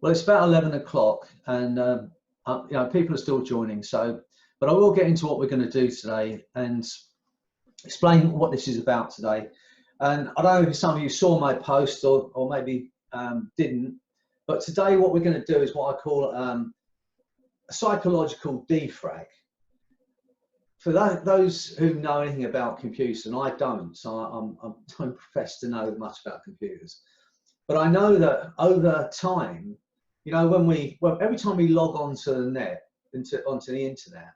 Well, it's about 11 o'clock, and you know, people are still joining. So, but I will get into what we're going to do today and explain what this is about today. And I don't know if some of you saw my post or maybe didn't, but today what we're going to do is what I call a psychological defrag. For those who know anything about computers, and I don't, so I don't profess to know much about computers, but I know that over time, you know, every time we log onto the net, onto the internet,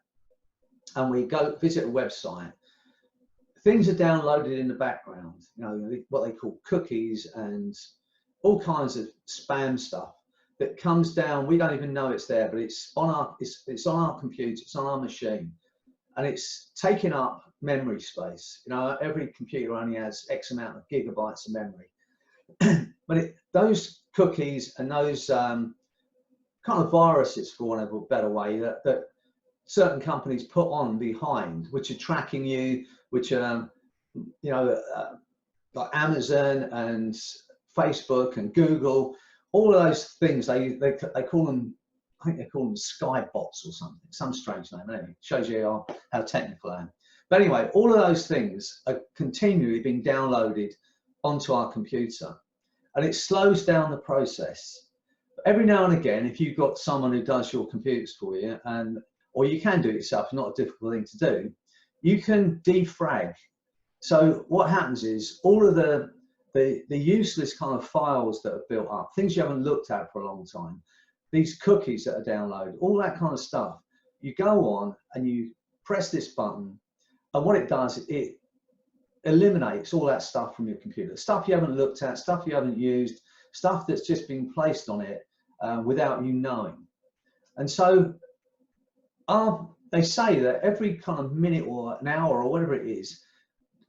and we go visit a website, things are downloaded in the background, you know, what they call cookies and all kinds of spam stuff that comes down. We don't even know it's there, but it's on our computer, it's on our machine, and it's taking up memory space. You know, every computer only has X amount of gigabytes of memory. But those cookies and those kind of viruses, for want of a better way, that certain companies put on behind, which are tracking you, which are, you know, like Amazon and Facebook and Google, all of those things, they call them, I think they call them skybots or something, some strange name. Anyway, shows you how technical I am. But anyway, all of those things are continually being downloaded onto our computer, and it slows down the process. Every now and again, if you've got someone who does your computers for you, or you can do it yourself, it's not a difficult thing to do, you can defrag. So what happens is all of the useless kind of files that are built up, things you haven't looked at for a long time, these cookies that are downloaded, all that kind of stuff, you go on and you press this button, and what it does, it eliminates all that stuff from your computer, stuff you haven't looked at, stuff you haven't used, stuff that's just been placed on it without you knowing. And so they say that every kind of minute or an hour or whatever it is,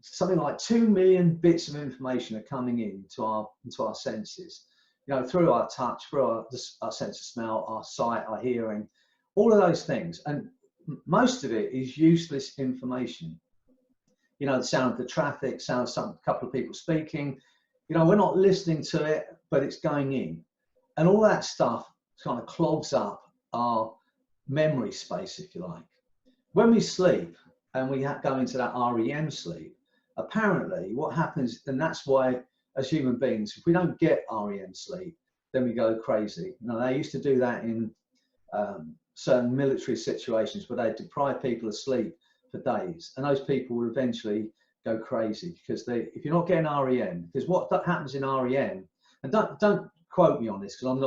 something like 2 million bits of information are coming into our senses, you know, through our touch, through our sense of smell, our sight, our hearing, all of those things. And most of it is useless information. You know, the sound of the traffic, sound of a couple of people speaking, you know, we're not listening to it, but it's going in. And all that stuff kind of clogs up our memory space, if you like. When we sleep and we go into that REM sleep, apparently what happens, and that's why as human beings, if we don't get REM sleep, then we go crazy. You know, they used to do that in certain military situations where they deprive people of sleep for days, and those people will eventually go crazy because if you're not getting REM, because what happens in REM, and don't quote me on this because I'm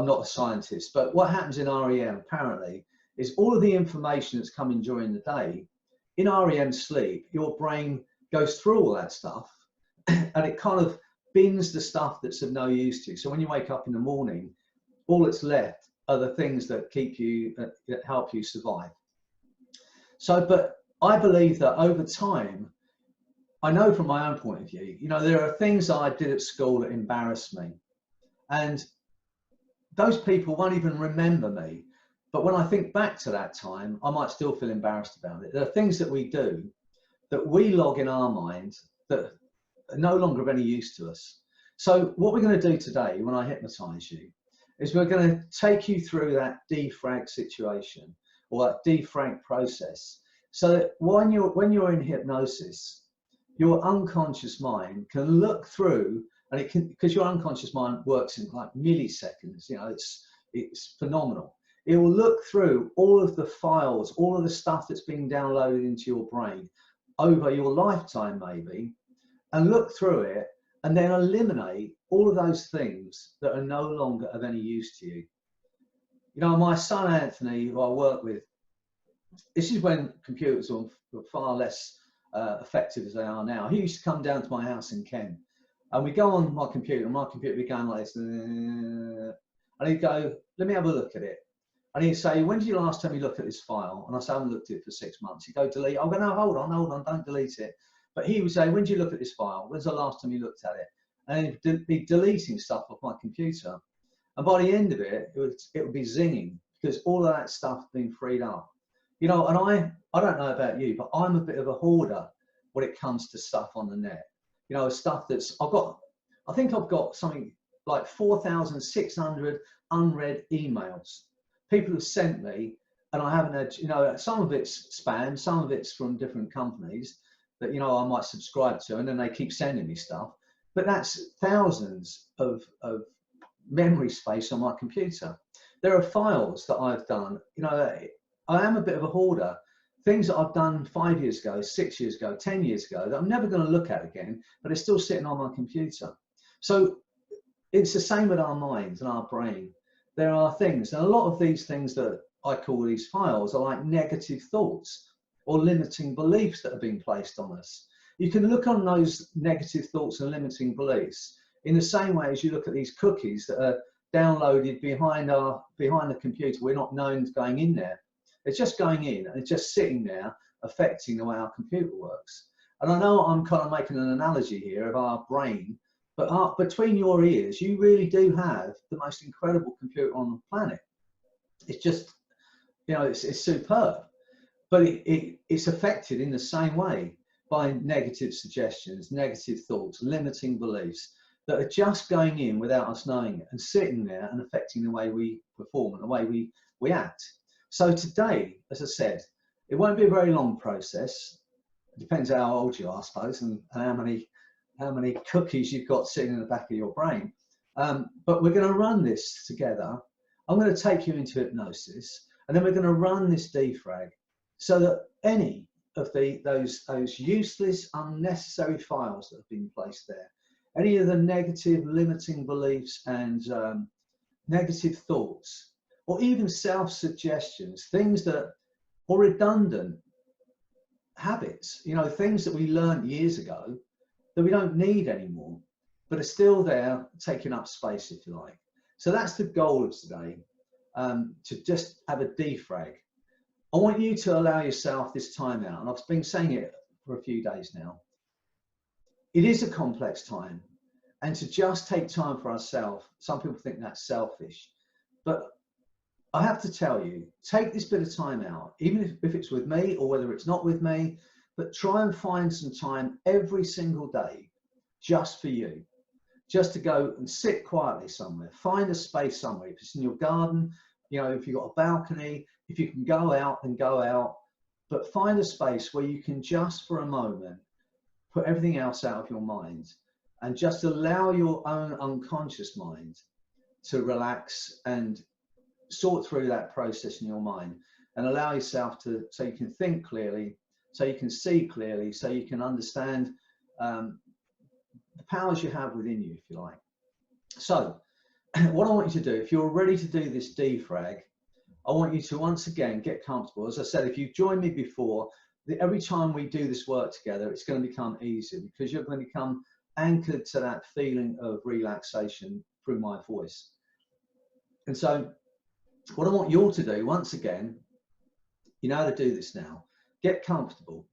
not a scientist, but what happens in REM apparently is all of the information that's coming during the day, in REM sleep, your brain goes through all that stuff and it kind of bins the stuff that's of no use to you. So when you wake up in the morning, all that's left are the things that that help you survive. So, but I believe that over time, I know from my own point of view, you know, there are things I did at school that embarrassed me, and those people won't even remember me. But when I think back to that time, I might still feel embarrassed about it. There are things that we do that we log in our mind that are no longer of any use to us. So what we're going to do today when I hypnotize you is we're going to take you through that defrag situation or that defrag process, so that when you're in hypnosis, your unconscious mind can look through, and it can, because your unconscious mind works in like milliseconds, you know, it's phenomenal. It will look through all of the files, all of the stuff that's being downloaded into your brain over your lifetime maybe, and look through it and then eliminate all of those things that are no longer of any use to you. You know, my son Anthony, who I work with, this is when computers were far less effective as they are now. He used to come down to my house in Kent, and we go on my computer, and my computer would be going like this, and he'd go, let me have a look at it. And he'd say, when did you last time you look at this file? And I say, I haven't looked at it for 6 months. He'd go, delete. I'll go, no, hold on, don't delete it. But he would say, when did you look at this file? When's the last time you looked at it? And he'd be deleting stuff off my computer. And by the end of it, it would be zinging, because all of that stuff had been freed up. You know, and I don't know about you, but I'm a bit of a hoarder when it comes to stuff on the net. You know, stuff that's, I think I've got something like 4,600 unread emails. People have sent me, and I haven't had, you know, some of it's spam, some of it's from different companies that, you know, I might subscribe to, and then they keep sending me stuff. But that's thousands of memory space on my computer. There are files that I've done, you know, I am a bit of a hoarder. Things that I've done 5 years ago, 6 years ago, 10 years ago that I'm never going to look at again, but it's still sitting on my computer. So it's the same with our minds and our brain. There are things, and a lot of these things that I call these files are like negative thoughts or limiting beliefs that have been placed on us. You can look on those negative thoughts and limiting beliefs in the same way as you look at these cookies that are downloaded behind the computer. We're not known as going in there. It's just going in and it's just sitting there affecting the way our computer works. And I know I'm kind of making an analogy here of our brain, but between your ears, you really do have the most incredible computer on the planet. It's just, you know, it's superb, but it's affected in the same way by negative suggestions, negative thoughts, limiting beliefs that are just going in without us knowing it and sitting there and affecting the way we perform and the way we act. So today, as I said, it won't be a very long process. It depends how old you are, I suppose, and how many cookies you've got sitting in the back of your brain. But we're going to run this together. I'm going to take you into hypnosis, and then we're going to run this defrag so that any of those useless, unnecessary files that have been placed there, any of the negative, limiting beliefs and negative thoughts, or even self-suggestions, things that, or redundant habits, you know, things that we learned years ago that we don't need anymore, but are still there taking up space, if you like. So that's the goal of today, to just have a defrag. I want you to allow yourself this time out, and I've been saying it for a few days now. It is a complex time, and to just take time for ourselves, some people think that's selfish, but I have to tell you, take this bit of time out, even if it's with me or whether it's not with me, but try and find some time every single day just for you, just to go and sit quietly somewhere, find a space somewhere. If it's in your garden, you know, if you've got a balcony, if you can go out, then go out, but find a space where you can just for a moment put everything else out of your mind and just allow your own unconscious mind to relax and sort through that process in your mind, and allow yourself to, so you can think clearly, so you can see clearly, so you can understand the powers you have within you, if you like. So what I want you to do, if you're ready to do this defrag, I want you to once again get comfortable. As I said, if you've joined me before, every time we do this work together, it's going to become easier because you're going to become anchored to that feeling of relaxation through my voice. And so what I want you all to do, once again, you know how to do this now, get comfortable.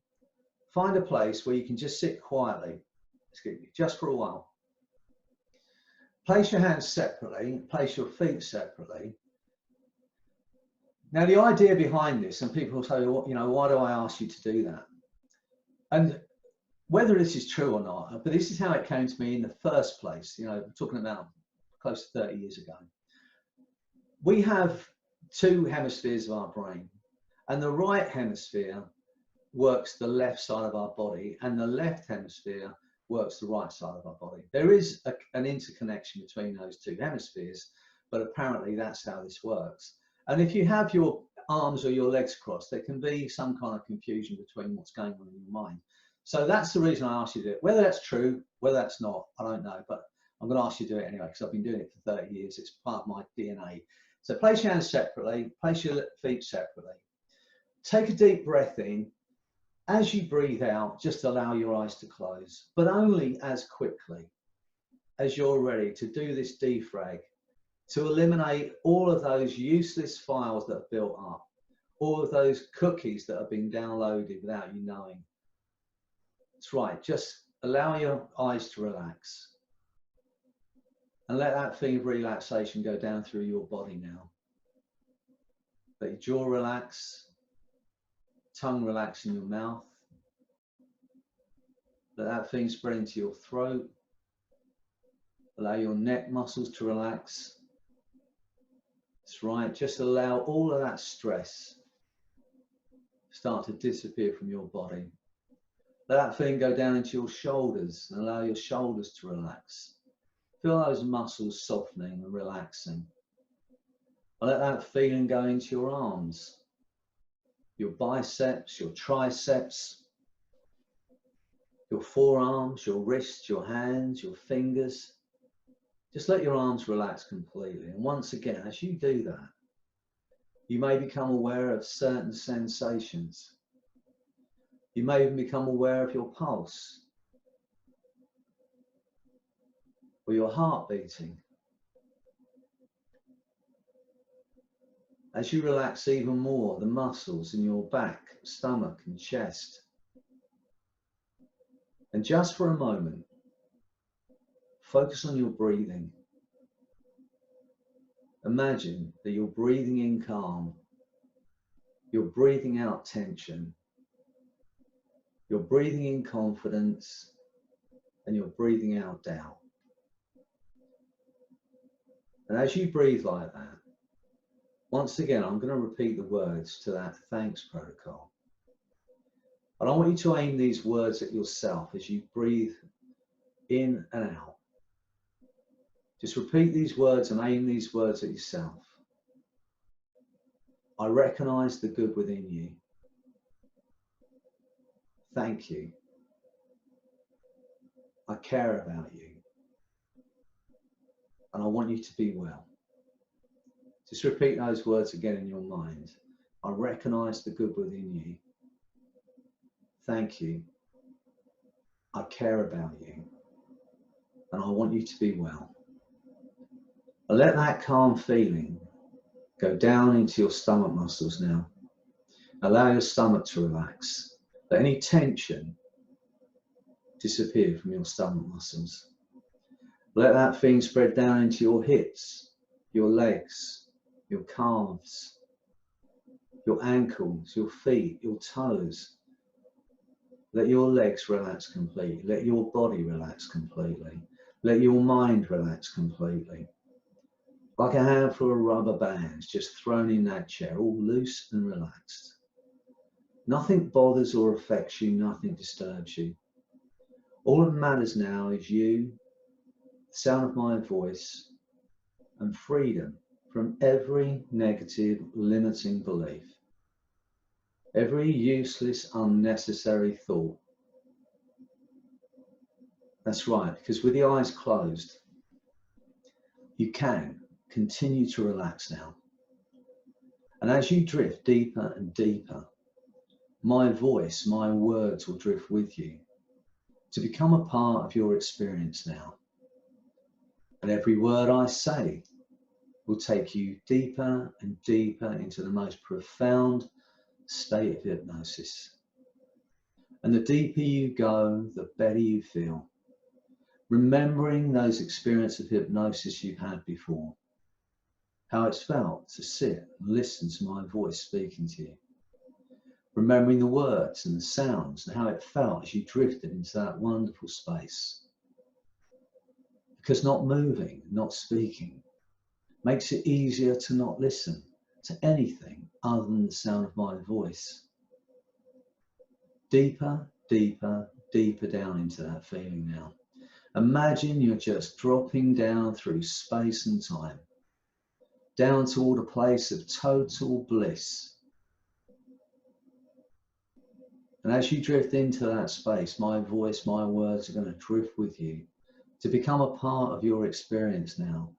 Find a place where you can just sit quietly, excuse me, just for a while. Place your hands separately, place your feet separately. Now, the idea behind this, and people will say, you know, why do I ask you to do that? And whether this is true or not, but this is how it came to me in the first place, you know, talking about close to 30 years ago. We have two hemispheres of our brain, and the right hemisphere works the left side of our body, and the left hemisphere works the right side of our body. There is an interconnection between those two hemispheres, but apparently that's how this works. And if you have your arms or your legs crossed, there can be some kind of confusion between what's going on in your mind. So that's the reason I asked you to do it. Whether that's true, whether that's not, I don't know, but I'm going to ask you to do it anyway because I've been doing it for 30 years. It's part of my DNA. So place your hands separately, place your feet separately. Take a deep breath in. As you breathe out, just allow your eyes to close, but only as quickly as you're ready to do this defrag, to eliminate all of those useless files that have built up, all of those cookies that have been downloaded without you knowing. That's right, just allow your eyes to relax. And let that feeling of relaxation go down through your body now. Let your jaw relax, tongue relax in your mouth. Let that feeling spread into your throat. Allow your neck muscles to relax. That's right, just allow all of that stress start to disappear from your body. Let that feeling go down into your shoulders and allow your shoulders to relax. Feel those muscles softening and relaxing. Let that feeling go into your arms, your biceps, your triceps, your forearms, your wrists, your hands, your fingers. Just let your arms relax completely. And once again, as you do that, you may become aware of certain sensations. You may even become aware of your pulse or your heart beating. As you relax even more, the muscles in your back, stomach and chest. And just for a moment, focus on your breathing. Imagine that you're breathing in calm, you're breathing out tension, you're breathing in confidence, and you're breathing out doubt. And as you breathe like that, once again, I'm going to repeat the words to that thanks protocol. And I want you to aim these words at yourself as you breathe in and out. Just repeat these words and aim these words at yourself. I recognize the good within you. Thank you. I care about you. And I want you to be well. Just repeat those words again in your mind. I recognize the good within you. Thank you. I care about you. And I want you to be well. And let that calm feeling go down into your stomach muscles now. Allow your stomach to relax. Let any tension disappear from your stomach muscles. Let that feeling spread down into your hips, your legs, your calves, your ankles, your feet, your toes. Let your legs relax completely. Let your body relax completely. Let your mind relax completely. Like a handful of rubber bands just thrown in that chair, all loose and relaxed. Nothing bothers or affects you, nothing disturbs you. All that matters now is you, the sound of my voice, and freedom from every negative, limiting belief, every useless, unnecessary thought. That's right, because with the eyes closed, you can continue to relax now. And as you drift deeper and deeper, my voice, my words will drift with you to become a part of your experience now. And every word I say will take you deeper and deeper into the most profound state of hypnosis. And the deeper you go, the better you feel. Remembering those experiences of hypnosis you've had before. How it's felt to sit and listen to my voice speaking to you. Remembering the words and the sounds and how it felt as you drifted into that wonderful space. Because not moving, not speaking, makes it easier to not listen to anything other than the sound of my voice. Deeper, deeper, deeper down into that feeling now. Imagine you're just dropping down through space and time, down toward a place of total bliss. And as you drift into that space, my voice, my words are going to drift with you to become a part of your experience now.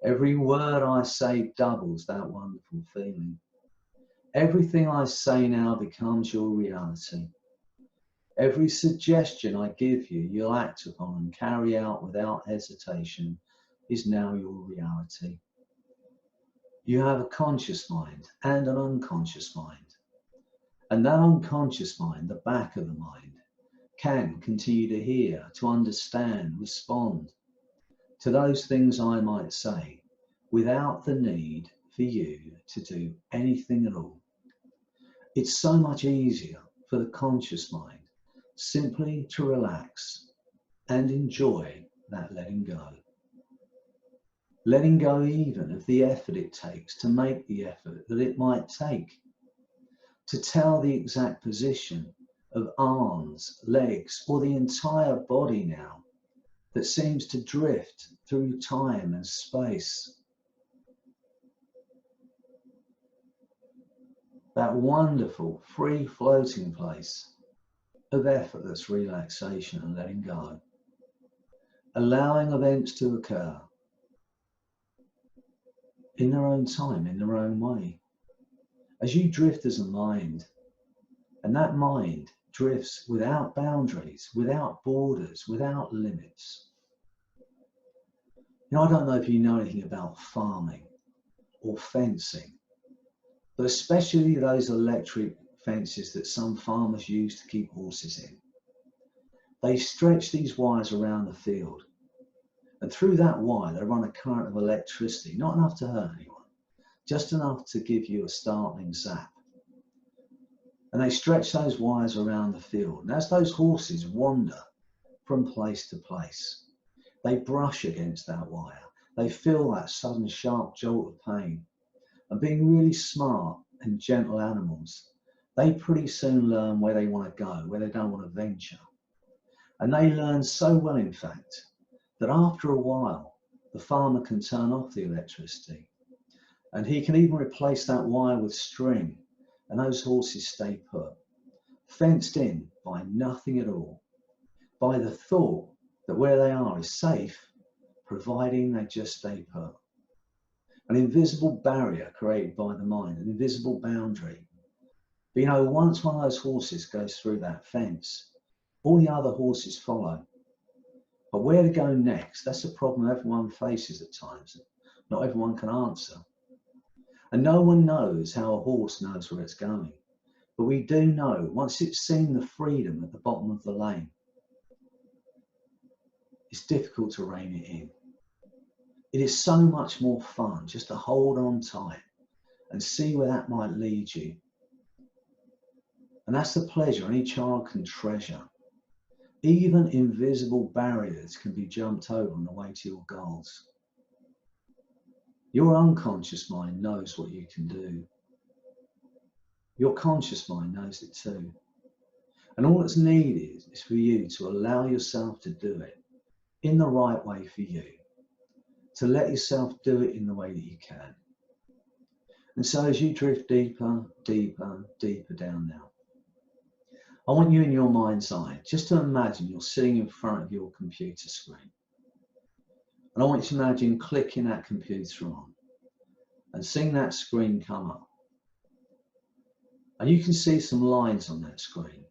Every word I say doubles that wonderful feeling. Everything I say now becomes your reality. Every suggestion I give you, you'll act upon and carry out without hesitation, is now your reality. You have a conscious mind and an unconscious mind. And that unconscious mind, the back of the mind, can continue to hear, to understand, respond to those things I might say without the need for you to do anything at all. It's so much easier for the conscious mind simply to relax and enjoy that letting go. letting go even of the effort it takes to make the effort that it might take, to tell the exact position of arms, legs, or the entire body now that seems to drift through time and space. That wonderful free floating place of effortless relaxation and letting go, allowing events to occur in their own time, in their own way, as you drift as a mind. And that mind drifts without boundaries, without borders, without limits. You know, I don't know if you know anything about farming or fencing, but especially those electric fences that some farmers use to keep horses in. They stretch these wires around the field, and through that wire they run a current of electricity, not enough to hurt anyone, just enough to give you a startling zap. And they stretch those wires around the field, and as those horses wander from place to place, they brush against that wire. They feel that sudden sharp jolt of pain. And being really smart and gentle animals, they pretty soon learn where they want to go, where they don't want to venture. And they learn so well, in fact, that after a while, the farmer can turn off the electricity. And he can even replace that wire with string, and those horses stay put, fenced in by nothing at all, by the thought that where they are is safe, providing they just stay put. An invisible barrier created by the mind, an invisible boundary. But you know, once one of those horses goes through that fence, all the other horses follow. But where to go next, that's a problem everyone faces at times. Not everyone can answer. And no one knows how a horse knows where it's going. But we do know, once it's seen the freedom at the bottom of the lane, it's difficult to rein it in. It is so much more fun just to hold on tight and see where that might lead you. And that's the pleasure any child can treasure. Even invisible barriers can be jumped over on the way to your goals. Your unconscious mind knows what you can do. Your conscious mind knows it too. And all that's needed is for you to allow yourself to do it in the right way for you, to let yourself do it in the way that you can. And so as you drift deeper, deeper, deeper down now, I want you in your mind's eye just to imagine you're sitting in front of your computer screen. And I want you to imagine clicking that computer on and seeing that screen come up. And you can see some lines on that screen,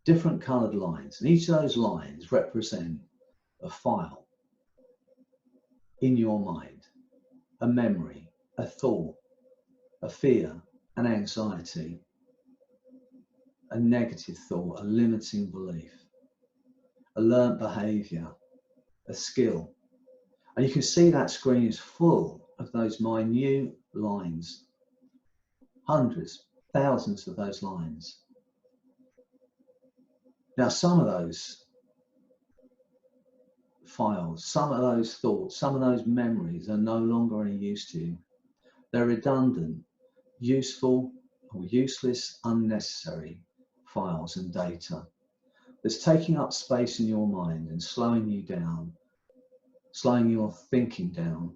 different coloured lines. And each of those lines represent a file in your mind, a memory, a thought, a fear, an anxiety, a negative thought, a limiting belief, a learnt behaviour, a skill. And you can see that screen is full of those minute lines, hundreds, thousands of those lines. Now, some of those files, some of those thoughts, some of those memories are no longer any use to you. They're redundant, useful or useless, unnecessary files and data that's taking up space in your mind and slowing you down, slowing your thinking down,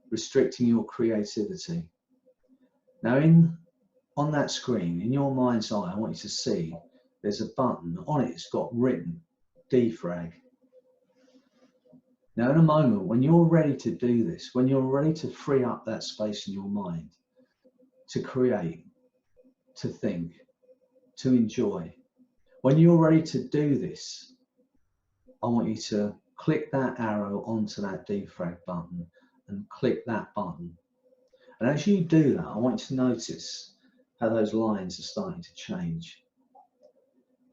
restricting your creativity. Now on that screen, in your mind's eye, I want you to see there's a button on it. It's got written defrag. Now in a moment, when you're ready to do this, when you're ready to free up that space in your mind, to create, to think, to enjoy, when you're ready to do this, I want you to click that arrow onto that defrag button and click that button. And as you do that, I want you to notice how those lines are starting to change.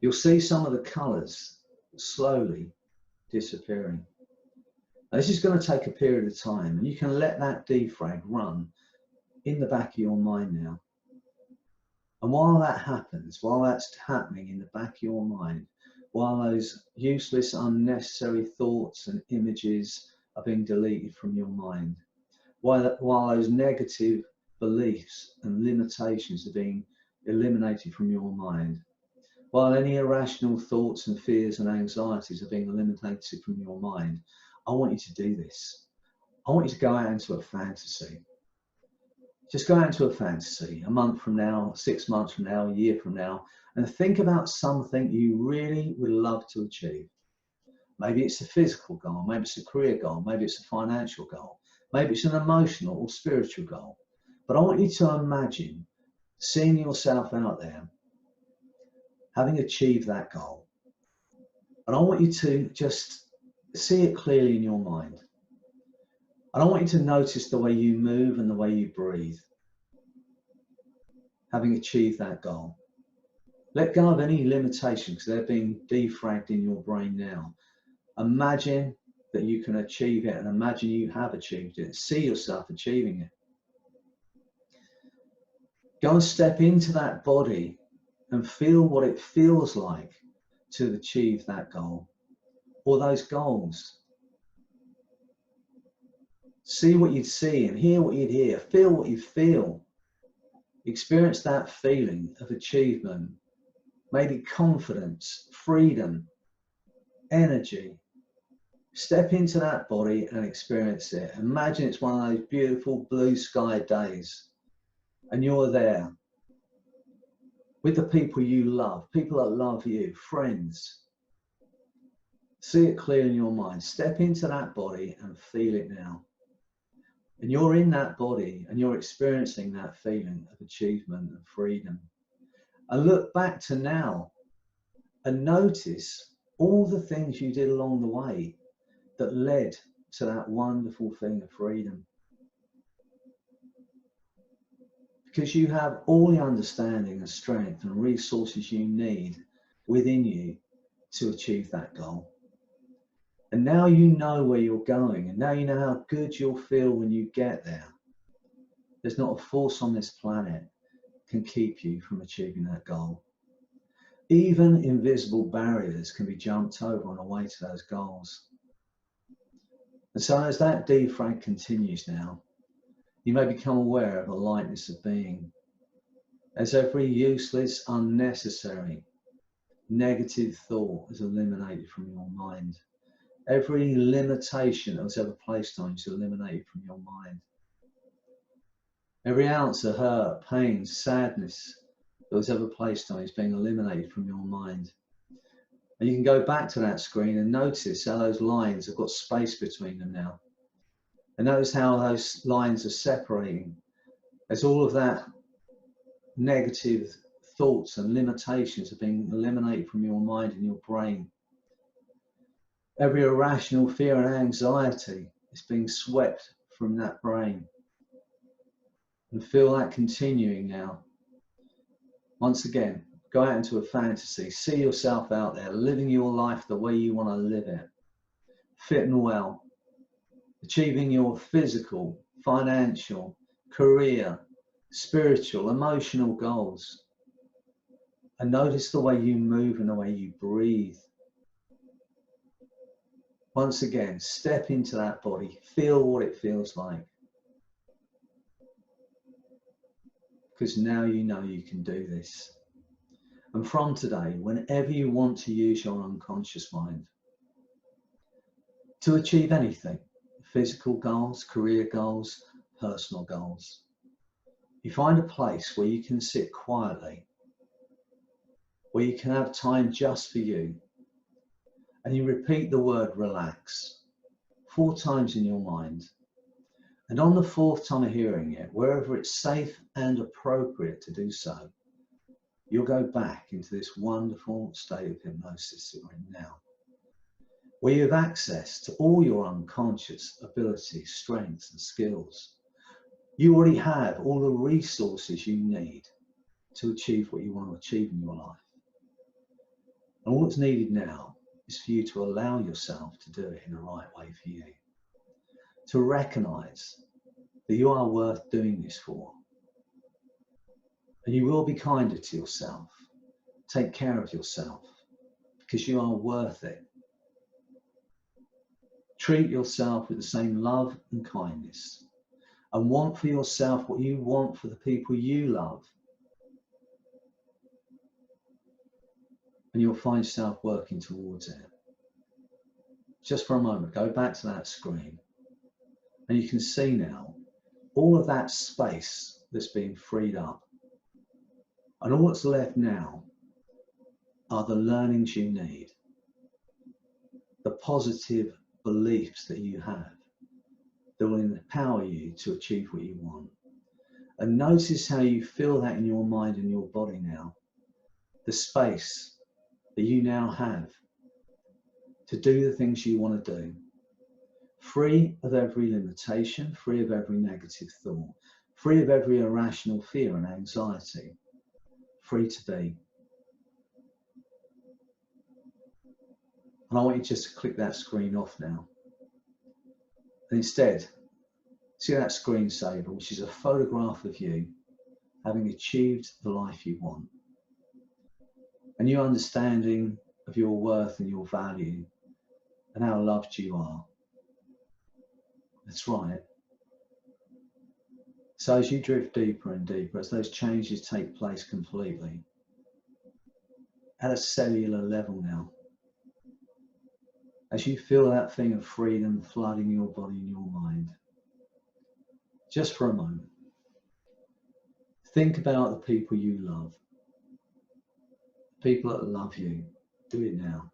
You'll see some of the colours slowly disappearing. Now, this is going to take a period of time, and you can let that defrag run in the back of your mind now. And while that happens, while that's happening in the back of your mind, while those useless, unnecessary thoughts and images are being deleted from your mind, while those negative beliefs and limitations are being eliminated from your mind, while any irrational thoughts and fears and anxieties are being eliminated from your mind. I want you to do this. I want you to go out into a fantasy. Just go out into a fantasy, a month from now, 6 months from now, a year from now, and think about something you really would love to achieve. Maybe it's a physical goal, maybe it's a career goal, maybe it's a financial goal, maybe it's an emotional or spiritual goal. But I want you to imagine seeing yourself out there, having achieved that goal. And I want you to just see it clearly in your mind. And I want you to notice the way you move and the way you breathe, having achieved that goal. Let go of any limitations, they're being defragged in your brain now. Imagine that you can achieve it, and imagine you have achieved it. See yourself achieving it. Go and step into that body and feel what it feels like to achieve that goal or those goals. See what you'd see and hear what you'd hear. Feel what you feel. Experience that feeling of achievement, maybe confidence, freedom, energy. Step into that body and experience it. Imagine it's one of those beautiful blue sky days and you're there with the people you love, people that love you, friends. See it clear in your mind. Step into that body and feel it now. And you're in that body and you're experiencing that feeling of achievement and freedom. And look back to now and notice all the things you did along the way that led to that wonderful thing of freedom. Because you have all the understanding and strength and resources you need within you to achieve that goal. And now you know where you're going, and now you know how good you'll feel when you get there. There's not a force on this planet can keep you from achieving that goal. Even invisible barriers can be jumped over on the way to those goals. And so as that defrag continues now, you may become aware of a lightness of being, as every useless, unnecessary, negative thought is eliminated from your mind. Every limitation that was ever placed on you is eliminated from your mind. Every ounce of hurt, pain, sadness that was ever placed on you is being eliminated from your mind. And you can go back to that screen and notice how those lines have got space between them now. And notice how those lines are separating as all of that negative thoughts and limitations are being eliminated from your mind and your brain. Every irrational fear and anxiety is being swept from that brain. And feel that continuing now. Once again, go out into a fantasy. See yourself out there living your life the way you want to live it. Fit and well. Achieving your physical, financial, career, spiritual, emotional goals. And notice the way you move and the way you breathe. Once again, step into that body, feel what it feels like. Because now you know you can do this. And from today, whenever you want to use your unconscious mind to achieve anything, physical goals, career goals, personal goals, you find a place where you can sit quietly, where you can have time just for you. And you repeat the word relax 4 times in your mind. And on the 4th time of hearing it, wherever it's safe and appropriate to do so, you'll go back into this wonderful state of hypnosis that you're in now, where you have access to all your unconscious abilities, strengths and skills. You already have all the resources you need to achieve what you want to achieve in your life. And all that's needed now is for you to allow yourself to do it in the right way for you. To recognize that you are worth doing this for. And you will be kinder to yourself. Take care of yourself because you are worth it. Treat yourself with the same love and kindness, and want for yourself what you want for the people you love. And you'll find yourself working towards it. Just for a moment, go back to that screen, and you can see now all of that space that's being freed up. And all that's left now are the learnings you need, the positive beliefs that you have that will empower you to achieve what you want. And notice how you feel that in your mind and your body now, the space that you now have to do the things you want to do, free of every limitation, free of every negative thought, free of every irrational fear and anxiety, free to be. And I want you just to click that screen off now. And instead, see that screensaver, which is a photograph of you having achieved the life you want. A new understanding of your worth and your value and how loved you are. That's right. So as you drift deeper and deeper, as those changes take place completely, at a cellular level now, as you feel that thing of freedom flooding your body and your mind, just for a moment, think about the people you love, people that love you. Do it now.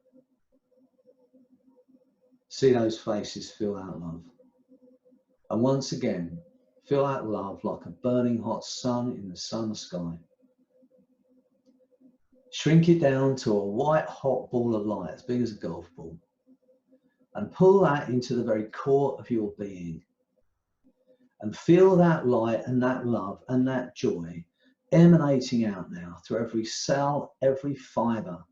See those faces, feel that love. And once again, feel that love like a burning hot sun in the summer sky. Shrink it down to a white hot ball of light as big as a golf ball. And pull that into the very core of your being. And feel that light and that love and that joy emanating out now through every cell, every fiber,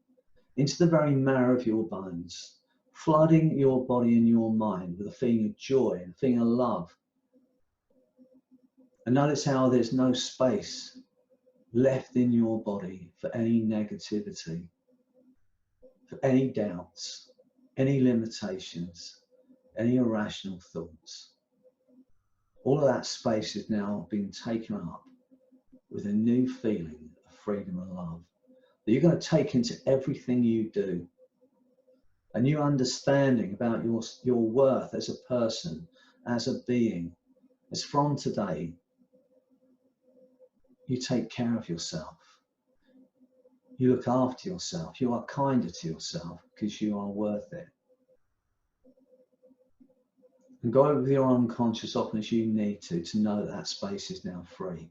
into the very marrow of your bones, flooding your body and your mind with a feeling of joy and a feeling of love. And notice how there's no space left in your body for any negativity, for any doubts, any limitations, any irrational thoughts. All of that space is now being taken up with a new feeling of freedom and love that you're going to take into everything you do. A new understanding about your worth as a person, as a being, as from today, you take care of yourself. You look after yourself. You are kinder to yourself because you are worth it. And go over with your unconscious often as you need to know that that space is now free.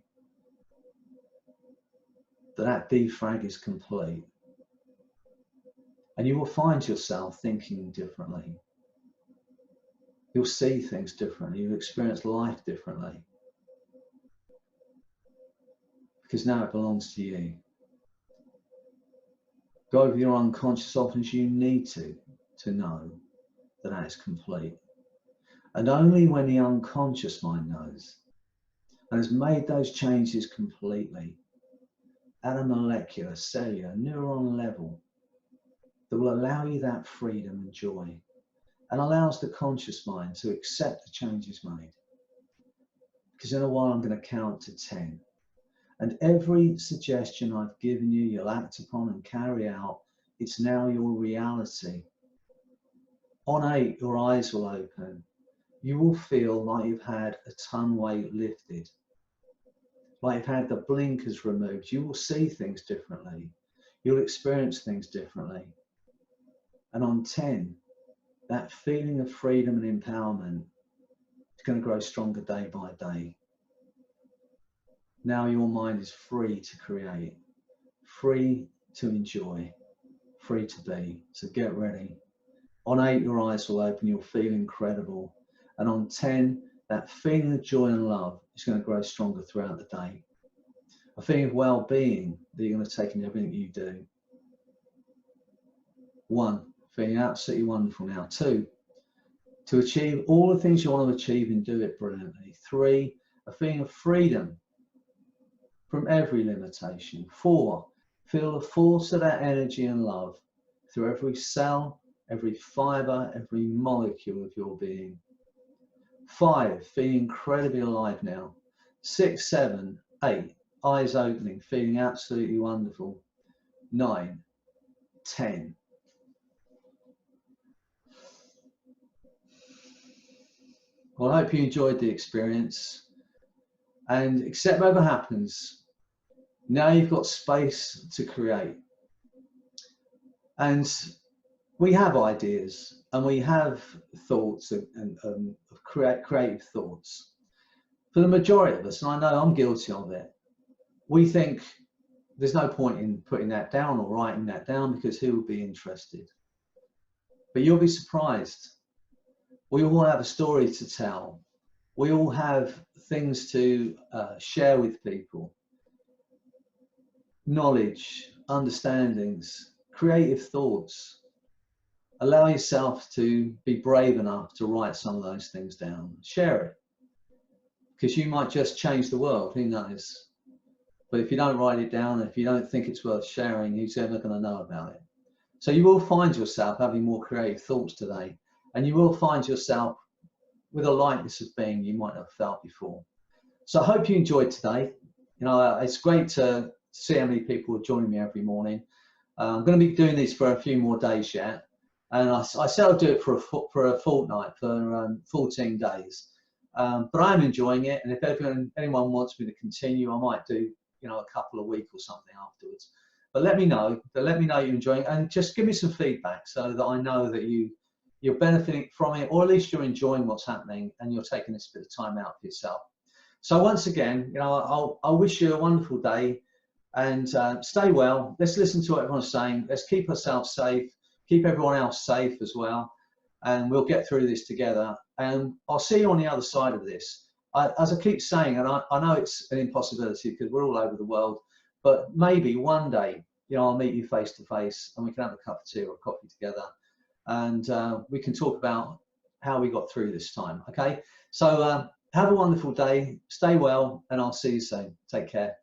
That defrag is complete. And you will find yourself thinking differently. You'll see things differently. You'll experience life differently. Because now it belongs to you. Go over your unconscious often as you need to know that that is complete. And only when the unconscious mind knows and has made those changes completely at a molecular, cellular, neuron level that will allow you that freedom and joy and allows the conscious mind to accept the changes made. Because in a while I'm going to count to 10. And every suggestion I've given you, you'll act upon and carry out. It's now your reality. On 8, your eyes will open. You will feel like you've had a ton weight lifted, like you've had the blinkers removed. You will see things differently. You'll experience things differently. And on 10, that feeling of freedom and empowerment is going to grow stronger day by day. Now your mind is free to create, free to enjoy, free to be. So get ready. On 8, your eyes will open. You'll feel incredible. And on 10, that feeling of joy and love is going to grow stronger throughout the day. A feeling of well-being that you're going to take in everything you do. 1, feeling absolutely wonderful now. 2, to achieve all the things you want to achieve and do it brilliantly. 3, a feeling of freedom from every limitation. 4, feel the force of that energy and love through every cell, every fibre, every molecule of your being. 5, feeling incredibly alive now. 6, 7, 8, eyes opening, feeling absolutely wonderful. 9, 10. Well, I hope you enjoyed the experience, and accept whatever happens. Now you've got space to create. And we have ideas and we have thoughts and creative thoughts. For the majority of us, and I know I'm guilty of it, we think there's no point in putting that down or writing that down because who would be interested? But you'll be surprised. We all have a story to tell. We all have things to share with people. Knowledge, understandings, creative thoughts. Allow yourself to be brave enough to write some of those things down. Share it. Because you might just change the world, who knows? But if you don't write it down, if you don't think it's worth sharing, who's ever going to know about it? So you will find yourself having more creative thoughts today. And you will find yourself with a lightness of being you might not have felt before. So I hope you enjoyed today. You know, it's great to see how many people are joining me every morning. I'm going to be doing this for a few more days yet. And I said I'll do it for a fortnight, for 14 days. But I'm enjoying it. And if anyone wants me to continue, I might do, you know, a couple of weeks or something afterwards. But let me know. Let me know you're enjoying it. And just give me some feedback so that I know that you're benefiting from it, or at least you're enjoying what's happening and you're taking this bit of time out for yourself. So once again, you know, I'll wish you a wonderful day, and stay well. Let's listen to what everyone's saying. Let's keep ourselves safe, keep everyone else safe as well, and we'll get through this together. And I'll see you on the other side of this. As I keep saying, and I know it's an impossibility because we're all over the world, but maybe one day, you know, I'll meet you face to face and we can have a cup of tea or a coffee together, and we can talk about how we got through this time. Okay, so have a wonderful day, stay well, and I'll see you soon. Take care.